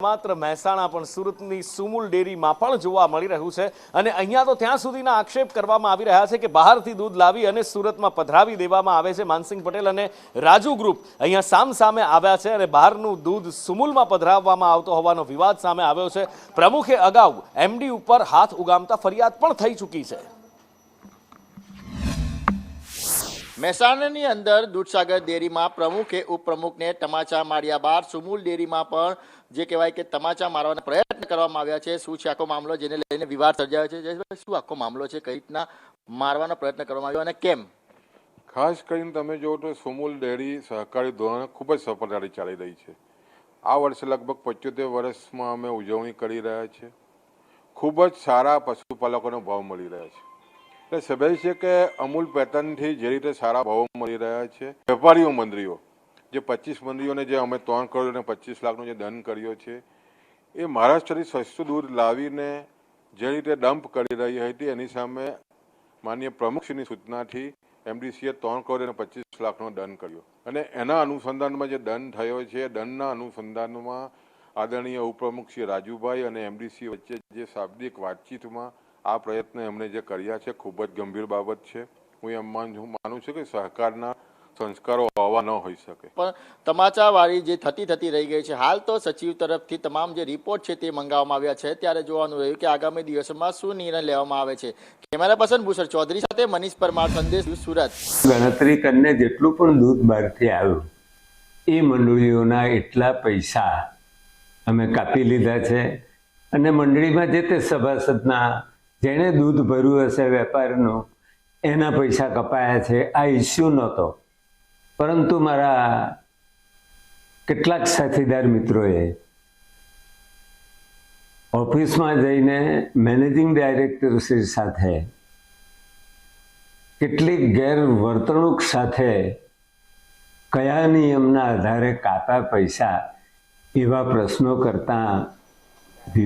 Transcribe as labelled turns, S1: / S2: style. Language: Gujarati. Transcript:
S1: માત્ર મહેસાણા પણ સુરતની સુમુલ ડેરીમાં પણ જોવા મળી રહ્યું છે અને અહીંયા તો ત્યાં સુધીના આક્ષેપ કરવામાં આવી રહ્યા છે કે બહારથી દૂધ લાવી અને સુરતમાં પધરાવી દેવામાં આવે છે। માનસિંગ પટેલ અને રાજુ ગ્રુપ અહીંયા સામે આવ્યા છે અને બહારનું દૂધ સુમુલમાં પધરાવવામાં આવતો હોવાનો વિવાદ સામે આવ્યો છે। પ્રમુખે અગાઉ એમડી ઉપર હાથ ઉગામતા ફરિયાદ પણ થઈ ચૂકી છે।
S2: મહેસાણાની અંદર દૂધસાગર ડેરીમાં પ્રમુખે ઉપપ્રમુખને તમાચા માર્યા બાદ સુમુલ ડેરીમાં પણ જે કહેવાય કે તમાચા મારવાના પ્રયત્ન કરવામાં આવ્યા છે। શું છે આખો મામલો જેને લઈને વિવાદ સર્જાયો છે? જયેશભાઈ, શું આખો મામલો છે? કઈ રીતના મારવાનો પ્રયત્ન કરવામાં આવ્યો અને કેમ?
S3: ખાસ કરીને તમે જુઓ તો સુમુલ ડેરી સહકારી ધોરણે ખૂબ જ સફળતાથી ચાલી રહી છે। આ વર્ષે લગભગ 75 વર્ષમાં અમે ઉજવણી કરી રહ્યા છીએ। ખૂબ જ સારા પશુપાલકોનો ભાવ મળી રહ્યા છે। એટલે સ્વાભાવિક છે કે અમૂલ પેટર્નથી જે રીતે સારા ભાવો મળી રહ્યા છે, વેપારીઓ મંડળીઓ જે 25 મંડળીઓને જે અમે 3 કરોડ અને 25 લાખનો જે દંડ કર્યો છે, એ મહારાષ્ટ્રથી સસ્તું દૂધ લાવીને જે રીતે ડમ્પ કરી રહી હતી એની સામે માનનીય પ્રમુખશ્રીની સૂચનાથી એમડીસીએ 3 કરોડ અને 25 લાખનો દંડ કર્યો અને એના અનુસંધાનમાં જે દંડ થયો છે, દંડના અનુસંધાનમાં આદરણીય ઉપપ્રમુખ શ્રી રાજુભાઈ અને એમડીસી વચ્ચે જે શાબ્દિક વાતચીતમાં આ પ્રયત્ન એમણે જે કર્યા છે ખૂબ જ ગંભીર બાબત છે। હું એમ માનું છું કે સહકારના સંસ્કારો આવા ન હોઈ શકે,
S2: પણ તમાચાવાળી જે થતી રહી ગઈ છે। હાલ તો સચિવ તરફથી તમામ જે રિપોર્ટ છે તે મંગાવવામાં આવ્યા છે। ત્યારે જોવાનું રહ્યું કે આગામી દિવસોમાં શું નિર્ણય લેવામાં આવે છે। કેમેરા પર્સન ભૂષણ ચૌધરી સાથે મનીષ પરમાર, સંદેશ સુરત।
S4: ગણતરી કરીને જેટલું પણ દૂધ બહારથી આવ્યું એ મંડળીઓના એટલા પૈસા અમે કાપી લીધા છે અને મંડળીમાં જે તે સભાસદના જેણે દૂધ ભર્યું હશે વેપારનું એના પૈસા કપાયા છે। આ ઇસ્યુ નહોતો, પરંતુ મારા કેટલાક સાથીદાર મિત્રોએ ઓફિસમાં જઈને મેનેજિંગ ડાયરેક્ટરશ્રી સાથે કેટલીક ગેરવર્તણૂક સાથે કયા નિયમના આધારે કાપ્યા પૈસા એવા પ્રશ્નો કરતાં